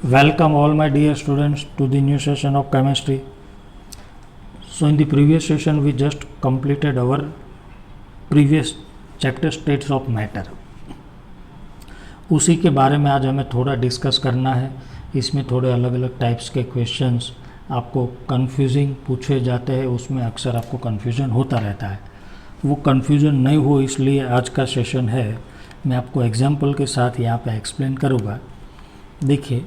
Welcome all my dear students to the new session of chemistry. So in the previous session we just completed our previous chapter states of matter. उसी के बारे में आज हमें थोड़ा discuss करना है। इसमें थोड़े अलग अलग टाइप्स के क्वेश्चंस आपको कंफ्यूजिंग पूछे जाते हैं, उसमें अक्सर आपको कंफ्यूजन होता रहता है। वो कंफ्यूजन नहीं हो इसलिए आज का सेशन है, मैं आपको एग्जाम्पल के साथ यहाँ पे एक्सप्लेन करूँगा। देखिए,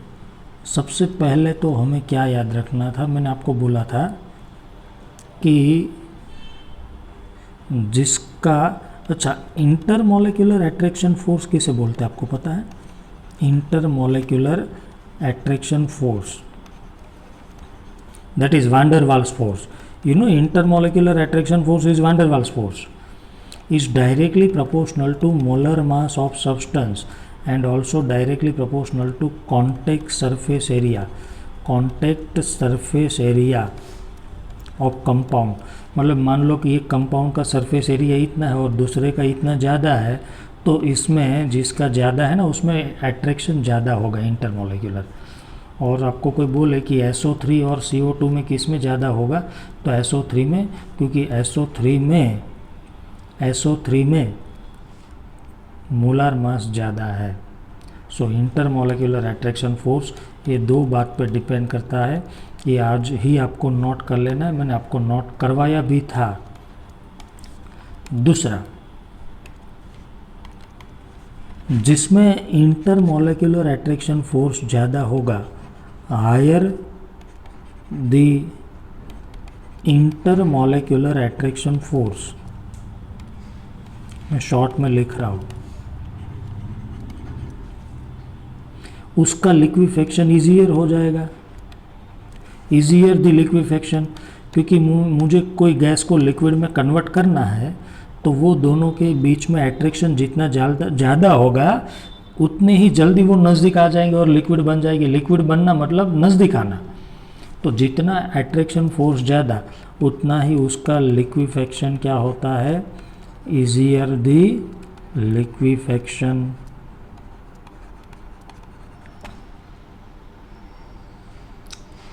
सबसे पहले तो हमें क्या याद रखना था, मैंने आपको बोला था कि जिसका इंटरमोलेक्युलर अट्रैक्शन फोर्स किसे बोलते हैं आपको पता है? Intermolecular attraction force, that is van der Waals force. You know, intermolecular attraction force is van der Waals force. Is directly proportional to molar mass of substance and also directly proportional to contact surface area. Contact surface area of compound. मतलब मान लो कि एक compound का surface area इतना है और दूसरे का इतना ज़्यादा है, तो इसमें जिसका ज़्यादा है ना उसमें अट्रैक्शन ज़्यादा होगा इंटरमोलेक्युलर। और आपको कोई बोले कि SO3 और CO2 में किस में ज़्यादा होगा, तो SO3 में, क्योंकि SO3 में मोलर मास ज़्यादा है। सो इंटरमोलेक्युलर अट्रैक्शन फोर्स, ये दो बात पर डिपेंड करता है। ये आज ही आपको नोट कर लेना है, मैंने आपको नोट करवाया भी था। दूसरा, जिसमें इंटरमोलेक्युलर अट्रैक्शन फोर्स ज़्यादा होगा, हायर द इंटरमोलेक्युलर अट्रैक्शन फोर्स, मैं शॉर्ट में लिख रहा हूँ, उसका लिक्विफेक्शन ईजियर हो जाएगा। ईजियर द लिक्विफेक्शन, क्योंकि मुझे कोई गैस को लिक्विड में कन्वर्ट करना है, तो वो दोनों के बीच में अट्रैक्शन जितना ज़्यादा होगा उतने ही जल्दी वो नज़दीक आ जाएंगे और लिक्विड बन जाएगी। लिक्विड बनना मतलब नज़दीक आना। तो जितना अट्रैक्शन फोर्स ज़्यादा उतना ही उसका लिक्विफेक्शन क्या होता है, ईजियर द लिक्विफेक्शन।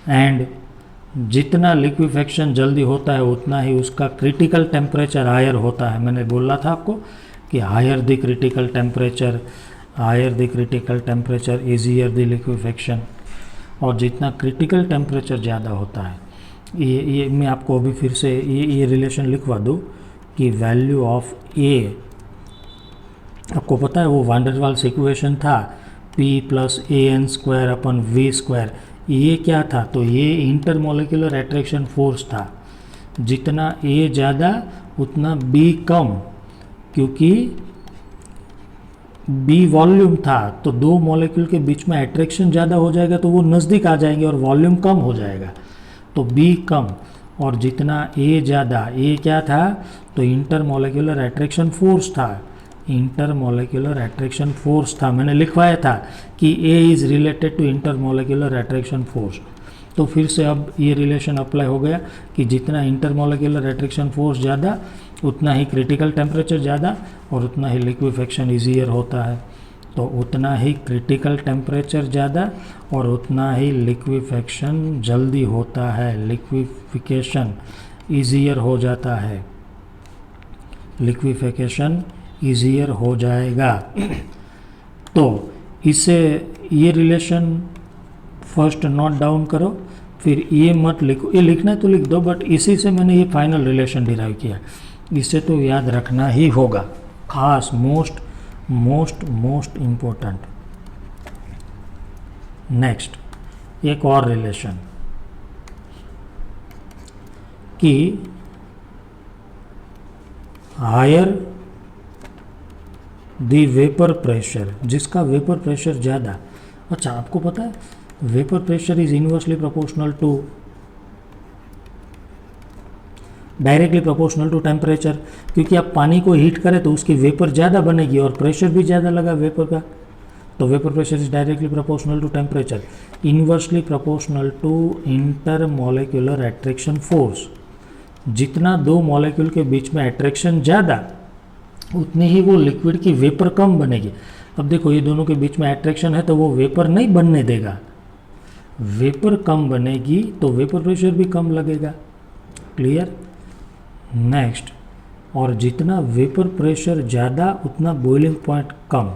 एंड जितना लिक्विफेक्शन जल्दी होता है उतना ही उसका क्रिटिकल टेम्परेचर हायर होता है। मैंने बोला था आपको कि higher the critical temperature easier the liquefaction. और जितना क्रिटिकल टेम्परेचर ज़्यादा होता है, ये मैं आपको अभी फिर से ये रिलेशन लिखवा दूँ कि वैल्यू ऑफ ए, आपको पता है वो van der Waals इक्वेशन था, P + AN²/V²। ये क्या था, तो ये इंटरमोलेक्युलर अट्रैक्शन फोर्स था। जितना ए ज़्यादा उतना बी कम, क्योंकि बी वॉल्यूम था, तो दो मॉलिक्यूल के बीच में अट्रैक्शन ज़्यादा हो जाएगा तो वो नज़दीक आ जाएंगे और वॉल्यूम कम हो जाएगा, तो बी कम। और जितना ए ज़्यादा, ए क्या था, तो इंटरमोलेक्युलर अट्रैक्शन फोर्स था। इंटरमोलेक्युलर अट्रैक्शन फोर्स था, मैंने लिखवाया था कि A is related to intermolecular attraction force. तो फिर से अब ये रिलेशन अप्लाई हो गया कि जितना इंटरमोलेक्युलर अट्रैक्शन फोर्स ज़्यादा उतना ही क्रिटिकल टेम्परेचर ज़्यादा और उतना ही लिक्विफेक्शन ईजियर होता है। तो उतना ही क्रिटिकल टेम्परेचर ज़्यादा और उतना ही लिक्विफेक्शन जल्दी होता है, लिक्विफिकेशन ईजियर हो जाता है, लिक्विफिकेशन ईजियर हो जाएगा। तो इसे, ये रिलेशन फर्स्ट नोट डाउन करो, फिर ये मत लिखो, ये लिखना है तो लिख दो, बट इसी से मैंने ये फाइनल रिलेशन डिराइव किया, इसे तो याद रखना ही होगा, खास मोस्ट इम्पोर्टेंट। नेक्स्ट, एक और रिलेशन कि हायर द वेपर प्रेशर, जिसका वेपर प्रेशर ज़्यादा। अच्छा, आपको पता है vapour pressure is inversely proportional to, directly proportional to temperature, क्योंकि आप पानी को हीट करें तो उसकी वेपर ज़्यादा बनेगी और प्रेशर भी ज़्यादा लगा वेपर का, तो vapour pressure is directly proportional to temperature. Inversely proportional to intermolecular attraction force, जितना दो मॉलिक्यूल के बीच में अट्रैक्शन ज़्यादा उतनी ही वो लिक्विड की वेपर कम बनेगी। अब देखो, ये दोनों के बीच में अट्रैक्शन है तो वो वेपर नहीं बनने देगा, वेपर कम बनेगी तो वेपर प्रेशर भी कम लगेगा। क्लियर। नेक्स्ट, और जितना वेपर प्रेशर ज़्यादा उतना बॉइलिंग पॉइंट कम।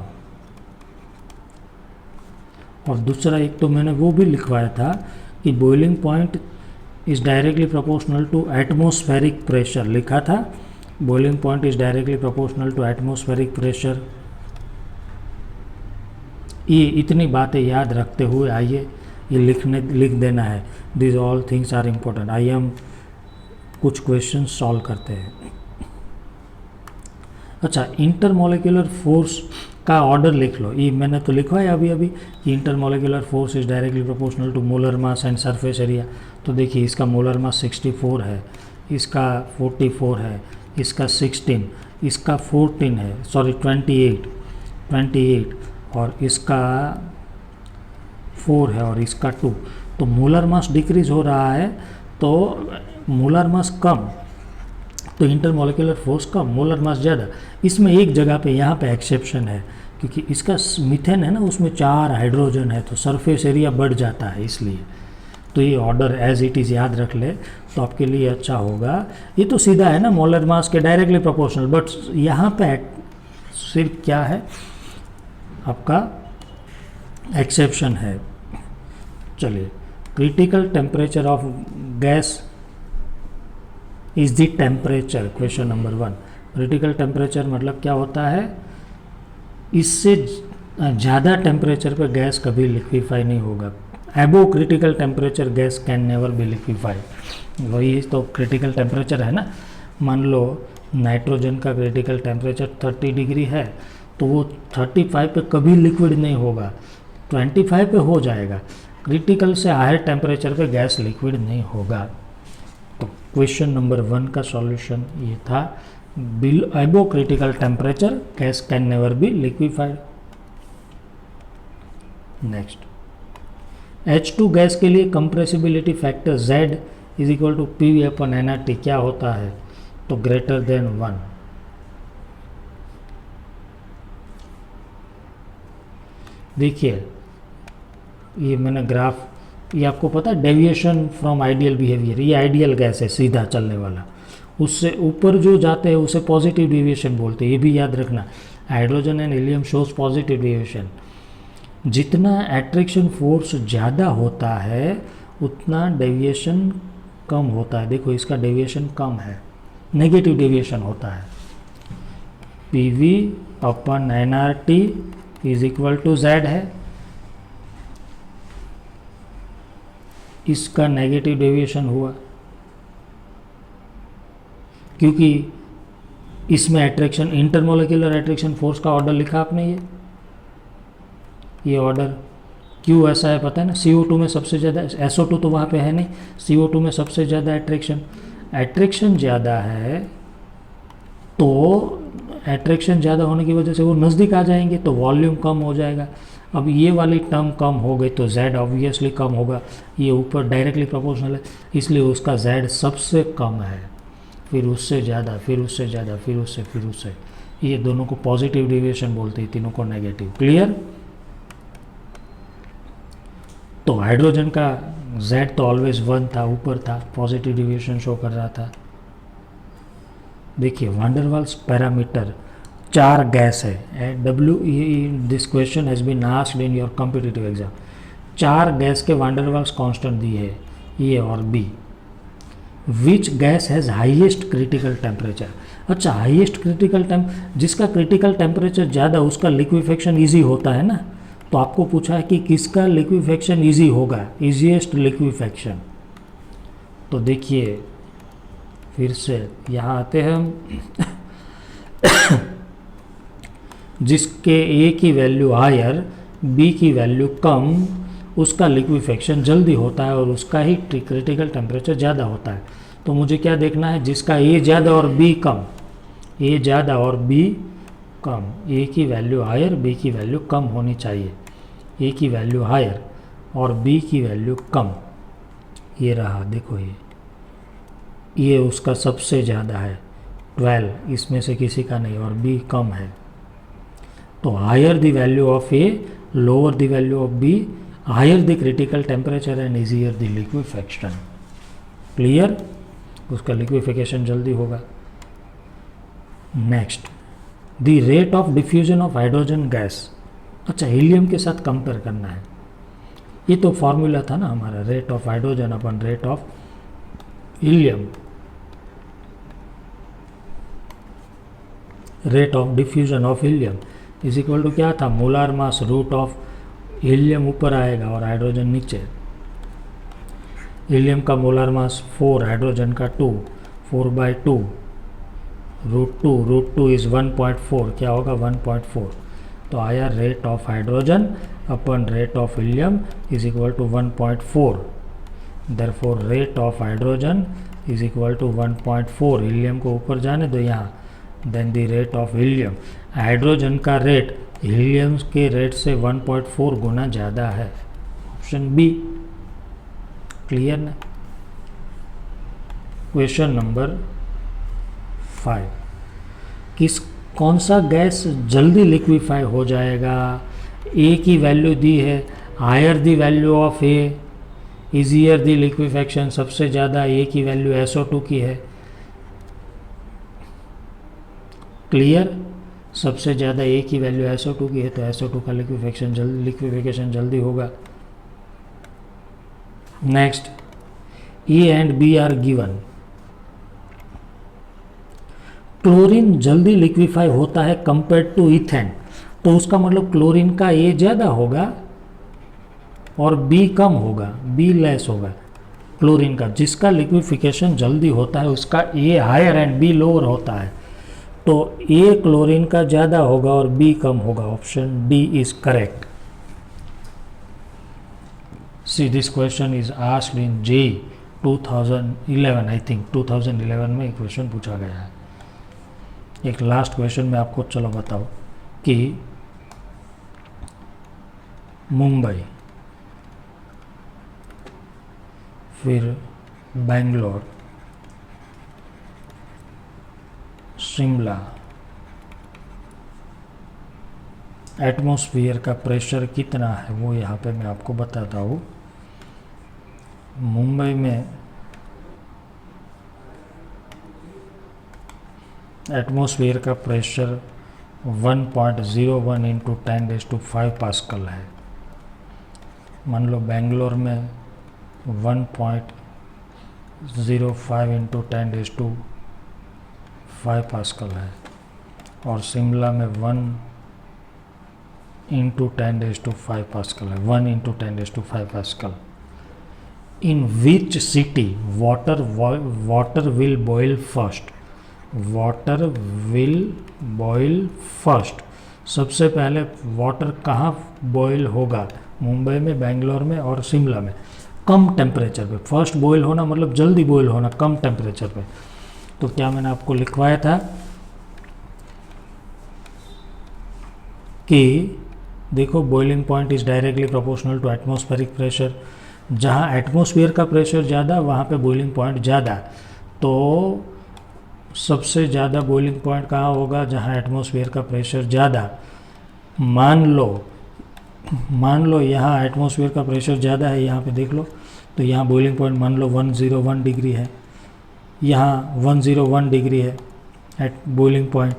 और दूसरा एक तो मैंने वो भी लिखवाया था कि boiling point is directly proportional to atmospheric pressure, लिखा था boiling point is directly proportional to atmospheric pressure. ये इतनी बातें याद रखते हुए आइए ये लिख देना है। This all things are important. आइए हम कुछ क्वेश्चन सॉल्व करते हैं। अच्छा, इंटरमोलिकुलर फोर्स का ऑर्डर लिख लो। ये मैंने तो लिखवाया अभी कि intermolecular force is directly proportional to molar mass and surface area. तो देखिए इसका मोलर मास 64 है, इसका 44 है, इसका 16, इसका 14 है, सॉरी 28 और इसका 4 है और इसका 2। तो मोलर मास डिक्रीज हो रहा है तो मोलर मास कम, तो इंटरमोलिकुलर फोर्स कम, मोलर मास ज़्यादा। इसमें एक जगह पे यहाँ पे एक्सेप्शन है क्योंकि इसका मीथेन है ना, उसमें 4 हाइड्रोजन है तो सरफेस एरिया बढ़ जाता है इसलिए। तो ये ऑर्डर एज इट इज़ याद रख ले तो आपके लिए अच्छा होगा। ये तो सीधा है ना मोलर मास के डायरेक्टली प्रोपोर्शनल, बट यहाँ पे सिर्फ क्या है आपका एक्सेप्शन है। चलिए, critical temperature of gas is the temperature. Question number 1, critical temperature मतलब क्या होता है, इससे ज़्यादा टेम्परेचर पर गैस कभी लिक्विफाई नहीं होगा। एबो critical temperature gas can never B liquefy. वही तो क्रिटिकल टेम्परेचर है ना। मान लो नाइट्रोजन का क्रिटिकल टेम्परेचर 30 डिग्री है तो वो 35 पे कभी लिक्विड नहीं होगा, 25 पे हो जाएगा। क्रिटिकल से हायर टेम्परेचर पे गैस लिक्विड नहीं होगा। तो क्वेश्चन नंबर 1 का सॉल्यूशन ये था, above critical temperature gas can never be liquefied. Next, H2 gas के लिए compressibility factor Z is equal to PV/nRT क्या होता है, तो ग्रेटर देन 1। देखिए ये मैंने ग्राफ, ये आपको पता है डेविएशन फ्रॉम आइडियल बिहेवियर, ये आइडियल गैस है सीधा चलने वाला, उससे ऊपर जो जाते हैं उसे पॉजिटिव डेविएशन बोलते हैं, ये भी याद रखना। Hydrogen and helium shows positive deviation. जितना एट्रैक्शन फोर्स ज़्यादा होता है उतना डेविएशन कम होता है। देखो इसका डेविएशन कम है, नेगेटिव डेविएशन होता है। PV/nRT is equal to Z है, इसका नेगेटिव डेविएशन हुआ क्योंकि इसमें एट्रैक्शन, इंटरमोलिकुलर एट्रैक्शन फोर्स का ऑर्डर लिखा आपने, ये ऑर्डर क्यों ऐसा है पता है ना। CO2 में सबसे ज़्यादा, SO2 तो वहाँ पे है नहीं, CO2 में सबसे ज़्यादा एट्रैक्शन ज़्यादा है तो एट्रैक्शन ज़्यादा होने की वजह से वो नज़दीक आ जाएंगे तो वॉल्यूम कम हो जाएगा। अब ये वाली टर्म कम हो गई तो Z ऑब्वियसली कम होगा, ये ऊपर डायरेक्टली प्रोपोर्शनल है इसलिए उसका Z सबसे कम है, फिर उससे ज़्यादा, फिर उससे ज़्यादा, फिर उससे। ये दोनों को पॉजिटिव डेविएशन बोलते हैं, तीनों को नेगेटिव। क्लियर। तो हाइड्रोजन का Z तो ऑलवेज 1 था, ऊपर था, पॉजिटिव डेविएशन शो कर रहा था। देखिए वांडर वाल्स पैरामीटर, 4 गैस है, this question has been asked in your competitive exam. 4 gas के वांडर वाल्स कॉन्स्टेंट दिए है, ए और b. Which gas has highest critical temperature. अच्छा, हाईएस्ट क्रिटिकल जिसका क्रिटिकल टेम्परेचर ज़्यादा उसका लिक्विफेक्शन ईजी होता है ना, तो आपको पूछा है कि किसका लिक्विफेक्शन ईजी होगा, ईजीएस्ट लिक्विफेक्शन। तो देखिए फिर से यहाँ आते हैं हम जिसके ए की वैल्यू हायर, बी की वैल्यू कम, उसका लिक्विफेक्शन जल्दी होता है और उसका ही क्रिटिकल टेम्परेचर ज़्यादा होता है। तो मुझे क्या देखना है, जिसका ए ज़्यादा और बी कम, ए ज़्यादा और बी कम, ए की वैल्यू हायर, बी की वैल्यू कम होनी चाहिए। ए की वैल्यू हायर और बी की वैल्यू कम, ये रहा देखो, ये उसका सबसे ज़्यादा है 12, इसमें से किसी का नहीं, और बी कम है। तो higher the value of a, lower the value of b, higher the critical temperature and easier the liquefaction. Clear, उसका लिक्विफिकेशन जल्दी होगा। Next, the rate of diffusion of hydrogen gas. अच्छा, हीलियम के साथ कंपेयर करना है। ये तो फॉर्मूला था ना हमारा, rate of hydrogen upon rate of helium, rate of diffusion of helium is equal to क्या था, molar mass root of helium ऊपर आएगा और हाइड्रोजन नीचे। हीलियम का मोलार मास 4, हाइड्रोजन का 2, 4/2 रूट टू इज 1.4, क्या होगा 1.4। तो आया rate of hydrogen upon rate of helium is equal to 1.4। Therefore rate of hydrogen is equal to 1.4। Helium को ऊपर जाने दो यहाँ, then the rate of helium, hydrogen का रेट हीलियम के रेट से 1.4 गुना ज़्यादा है। Option B. क्लियर ना। क्वेश्चन नंबर 5, कौन सा गैस जल्दी लिक्विफाई हो जाएगा। ए की वैल्यू दी है, higher the value of a easier the liquefaction, सबसे ज़्यादा ए की वैल्यू SO2 की है। क्लियर, सबसे ज़्यादा ए की वैल्यू SO2 की है, तो SO2 का लिक्विफिकेशन जल्दी होगा। Next, a and b are given. Chlorine जल्दी लिक्विफाई होता है कंपेयर टू इथेन, तो उसका मतलब क्लोरीन का ए ज़्यादा होगा और बी कम होगा, बी लेस होगा। क्लोरीन का जिसका लिक्विफिकेशन जल्दी होता है उसका a higher and b lower होता है, तो ए क्लोरीन का ज़्यादा होगा और बी कम होगा। Option D is correct. See this question is asked in JEE 2011, I think 2011 में एक क्वेश्चन पूछा गया है। एक लास्ट क्वेश्चन में आपको चलो बताओ कि मुंबई, फिर बेंगलोर, शिमला, एटमॉस्फेयर का प्रेशर कितना है वो यहाँ पे मैं आपको बताता हूँ। मुंबई में एटमॉस्फेयर का प्रेशर 1.01 इंटू 10⁵ पास्कल है। मान लो बेंगलोर में 1.05 इंटू 10⁵ पास्कल है और शिमला में 1 इंटू 10⁵ पास्कल है, 1 into 10⁵ pascal. In which city water will boil first, water will boil first, सबसे पहले वाटर कहाँ बॉयल होगा, मुंबई में, बेंगलोर में और शिमला में, कम टेम्परेचर पे। फर्स्ट बॉयल होना मतलब जल्दी बॉयल होना, कम टेम्परेचर पे। तो क्या मैंने आपको लिखवाया था कि देखो boiling point is directly proportional to atmospheric pressure. जहाँ एटमॉस्फेयर का प्रेशर ज़्यादा वहाँ पे बॉइलिंग पॉइंट ज़्यादा, तो सबसे ज़्यादा बॉइलिंग पॉइंट कहाँ होगा, जहाँ एटमॉस्फेयर का प्रेशर ज़्यादा। मान लो यहाँ एटमॉस्फेयर का प्रेशर ज़्यादा है, यहाँ पे देख लो, तो यहाँ बॉइलिंग पॉइंट मान लो 101 डिग्री है, यहाँ 101 डिग्री है एट बॉइलिंग पॉइंट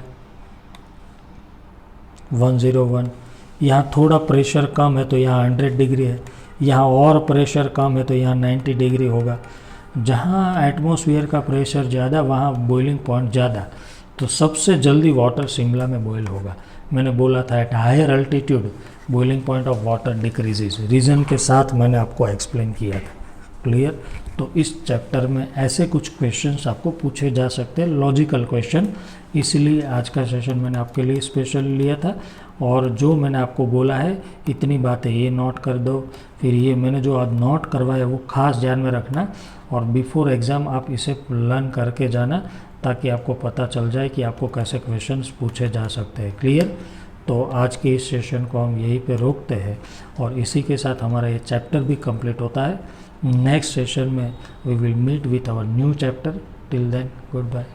101। यहाँ थोड़ा प्रेशर कम है तो यहाँ 100 डिग्री है, यहाँ और प्रेशर कम है तो यहाँ 90 डिग्री होगा। जहाँ एटमॉस्फेयर का प्रेशर ज़्यादा वहाँ बॉइलिंग पॉइंट ज़्यादा, तो सबसे जल्दी वाटर शिमला में बॉयल होगा। मैंने बोला था at higher altitude boiling point of water decreases, reason के साथ मैंने आपको एक्सप्लेन किया था। क्लियर। तो इस चैप्टर में ऐसे कुछ क्वेश्चंस आपको पूछे जा सकते हैं, लॉजिकल क्वेश्चन, इसलिए आज का सेशन मैंने आपके लिए स्पेशल लिया था। और जो मैंने आपको बोला है इतनी बातें ये नोट कर दो, फिर ये मैंने जो आज नोट करवाया वो खास ध्यान में रखना, और बिफोर एग्ज़ाम आप इसे लर्न करके जाना ताकि आपको पता चल जाए कि आपको कैसे क्वेश्चंस पूछे जा सकते हैं। क्लियर। तो आज के इस सेशन को हम यहीं पे रोकते हैं और इसी के साथ हमारा ये चैप्टर भी कंप्लीट होता है। नेक्स्ट सेशन में we will meet with our new chapter. Till then good bye.